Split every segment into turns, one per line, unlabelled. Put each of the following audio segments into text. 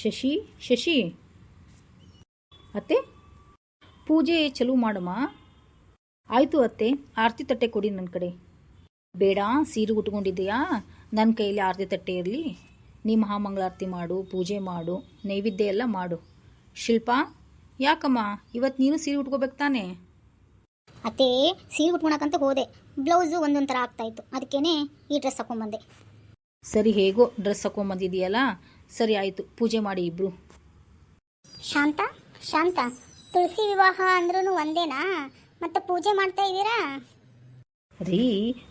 ಶಶಿ ಶಶಿ ಅತ್ತೆ ಪೂಜೆ ಚಲೋ ಮಾಡಮ್ಮ. ಆಯಿತು ಅತ್ತೆ, ಆರತಿ ತಟ್ಟೆ ಕೊಡಿ ನನ್ನ ಕಡೆ. ಬೇಡ, ಸೀರೆ ಉಟ್ಕೊಂಡಿದ್ದೀಯಾ, ನನ್ನ ಕೈಯಲ್ಲಿ ಆರತಿ ತಟ್ಟೆ ಇರಲಿ. ನೀ ಮಹಾಮಂಗಳಾರತಿ ಮಾಡು, ಪೂಜೆ ಮಾಡು, ನೈವೇದ್ಯ ಎಲ್ಲ ಮಾಡು. ಶಿಲ್ಪಾ, ಯಾಕಮ್ಮ ಇವತ್ತು ನೀನು ಸೀರೆ ಉಟ್ಕೋಬೇಕು ತಾನೆ?
ಅತ್ತೆ, ಸೀರೆ ಉಟ್ಕೊಳಕಂತ ಹೋದೆ, ಬ್ಲೌಸು ಒಂದೊಂದು ಥರ ಆಗ್ತಾಯಿತ್ತು, ಅದಕ್ಕೇನೆ ಈ ಡ್ರೆಸ್ ಹಾಕೊಂಡ್ಬಂದೆ.
ಸರಿ, ಹೇಗೋ ಡ್ರೆಸ್ ಹಾಕೊಂಬಂದಿದೆಯಲ್ಲ, ಸರಿ ಆಯಿತು, ಪೂಜೆ ಮಾಡಿ ಇಬ್ರು.
ಶಾಂತ ಶಾಂತ, ತುಳಸಿ ವಿವಾಹ ಅಂದ್ರೂ ಒಂದೇನಾ? ಮತ್ತೆ ಪೂಜೆ ಮಾಡ್ತಾ ಇದ್ದೀರಾ?
ರೀ,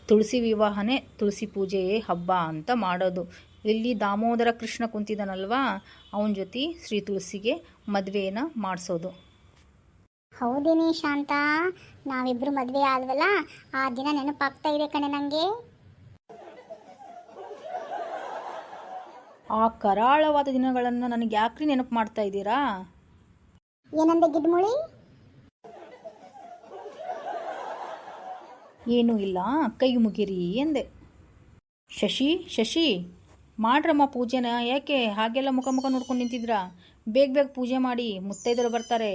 ತುಳಸಿ ವಿವಾಹನೇ ತುಳಸಿ ಪೂಜೆ ಹಬ್ಬ ಅಂತ ಮಾಡೋದು. ಇಲ್ಲಿ ದಾಮೋದರ ಕೃಷ್ಣ ಕುಂತಿದ್ದಾನಲ್ವಾ, ಅವನ ಜೊತೆ ಶ್ರೀ ತುಳಸಿಗೆ ಮದುವೆನ ಮಾಡಿಸೋದು.
ಹೌದೇನಿ ಶಾಂತ, ನಾವಿಬ್ರು ಮದುವೆ ಆದ್ವಲ್ಲ, ಆ ದಿನ ನೆನಪಾಗ್ತಾ ಇದೆ ಕಣೆ ನನಗೆ.
ಆ ಕರಾಳವಾದ ದಿನಗಳನ್ನು ನನಗೆ ಯಾಕ್ರಿ ನೆನಪು ಮಾಡ್ತಾ ಇದ್ದೀರಾ?
ಏನಂದೆ ಗಿಡ್ಮುಳಿ?
ಏನೂ ಇಲ್ಲ, ಕೈ ಮುಗಿರಿ ಎಂದೆ. ಶಶಿ ಶಶಿ, ಮಾಡ್ರಮ್ಮ ಪೂಜೆನ. ಯಾಕೆ ಹಾಗೆಲ್ಲ ಮುಖ ನೋಡ್ಕೊಂಡು ನಿಂತಿದ್ರಾ? ಬೇಗ ಬೇಗ ಪೂಜೆ ಮಾಡಿ, ಮುತ್ತೈದರು ಬರ್ತಾರೆ.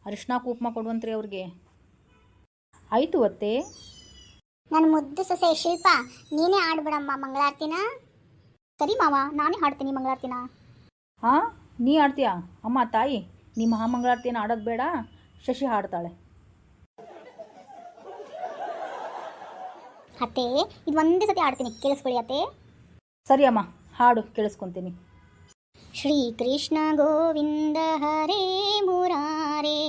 ಅರಿಶಿನ ಕುಂಕುಮ ಕೊಡುವಂತ್ರಿ ಅವ್ರಿಗೆ. ಆಯಿತು ಅತ್ತೆ.
ನನ್ನ ಮುದ್ದು ಸೊಸೆ ಶಿಲ್ಪ, ನೀನೇ ಆಡ್ಬಿಡಮ್ಮ ಮಂಗಳಾರತಿನ. ಸರಿ ಮಾವ, ನಾನೇ ಹಾಡ್ತೀನಿ ಮಂಗಳಾರತಿನ.
ಹಾಂ, ನೀ ಆಡ್ತೀಯಾ? ಅಮ್ಮ ತಾಯಿ, ನೀ ಮಹಾಮಂಗಳಾರತಿನ ಆಡೋದು ಬೇಡ, ಶಶಿ ಹಾಡ್ತಾಳೆ.
ಅತ್ತೆ, ಇದು ಒಂದೇ ಸತಿ ಆಡ್ತೀನಿ, ಕೇಳಿಸ್ಕೊಳ್ಳಿ ಅತ್ತೆ.
ಸರಿ ಅಮ್ಮ, ಹಾಡು ಕೇಳಿಸ್ಕೊತೀನಿ.
ಶ್ರೀ ಕೃಷ್ಣ ಗೋವಿಂದ ಹರೇ ಮುರಾರೇ,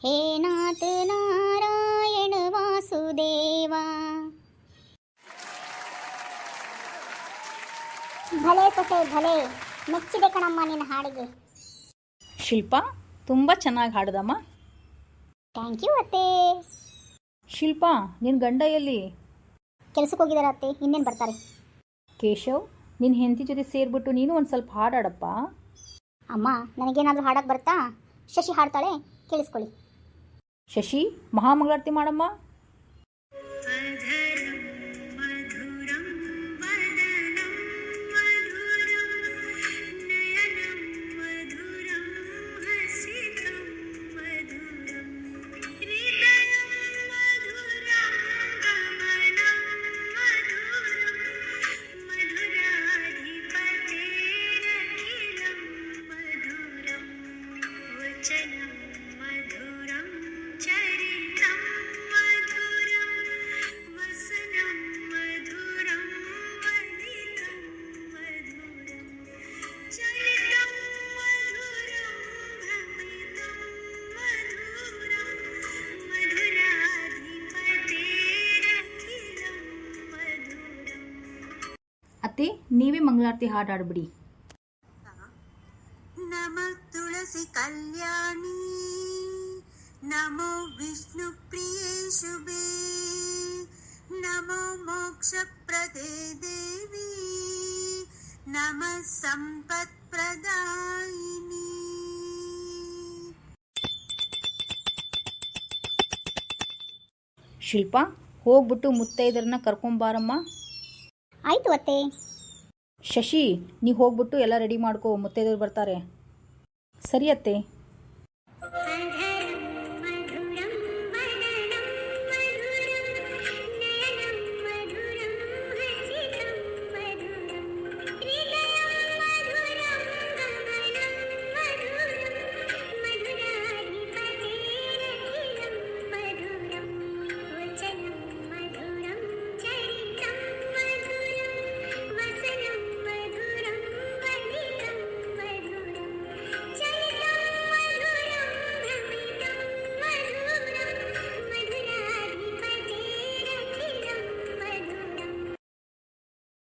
ಹೇ ನಾಥ ನಾರಾಯಣ ವಾಸುದೇವ. ಭಲೆ ಸೊಸೆ ಭಲೆ, ಮೆಚ್ಚಿದೆ ಕಣಮ್ಮ ನಿನ್ನ ಹಾಡಿಗೆ.
ಶಿಲ್ಪಾ, ತುಂಬ ಚೆನ್ನಾಗಿ ಹಾಡ್ದಮ್ಮ.
ಥ್ಯಾಂಕ್ ಯು ಅತ್ತೆ.
ಶಿಲ್ಪಾ, ನಿನ್ನ ಗಂಡ ಎಲ್ಲಿ?
ಕೆಲಸಕ್ಕೆ ಹೋಗಿದ್ದಾರೆ ಅತ್ತೆ, ಇನ್ನೇನು ಬರ್ತಾರೆ.
ಕೇಶವ್, ನಿನ್ನ ಹೆಂಡತಿ ಜೊತೆ ಸೇರಿಬಿಟ್ಟು ನೀನು ಒಂದು ಸ್ವಲ್ಪ ಹಾಡಾಡಪ್ಪ.
ಅಮ್ಮ, ನನಗೇನಾದರೂ ಹಾಡಕ್ಕೆ ಬರ್ತಾ? ಶಶಿ ಹಾಡ್ತಾಳೆ, ಕೇಳಿಸ್ಕೊಳ್ಳಿ.
ಶಶಿ, ಮಹಾಮಂಗಳಾರತಿ ಮಾಡಮ್ಮ. ಅತ್ತೆ, ನೀವೇ ಮಂಗಳಾರತಿ ಹಾಡಾಡ್ಬಿಡಿ.
ನಮೋ ತುಳಸಿ ಕಲ್ಯಾಣಿ, ನಮೋ ವಿಷ್ಣು ಪ್ರಿಯೇ ಶುಭೇ, ನಮೋ ಮೋಕ್ಷ ಪ್ರದೇ ದೇವಿ, ನಮಃ ಸಂಪತ್ ಪ್ರದಾಯಿನಿ.
ಶಿಲ್ಪಾ, ಹೋಗ್ಬಿಟ್ಟು ಮುತ್ತೈದರನ್ನ ಕರ್ಕೊಂಬಾರಮ್ಮ.
ಆಯಿತು ಅತ್ತೆ.
ಶಶಿ, ನೀವು ಹೋಗ್ಬಿಟ್ಟು ಎಲ್ಲ ರೆಡಿ ಮಾಡ್ಕೋ, ಮುತ್ತೈದರು ಬರ್ತಾರೆ. ಸರಿ ಅತ್ತೆ.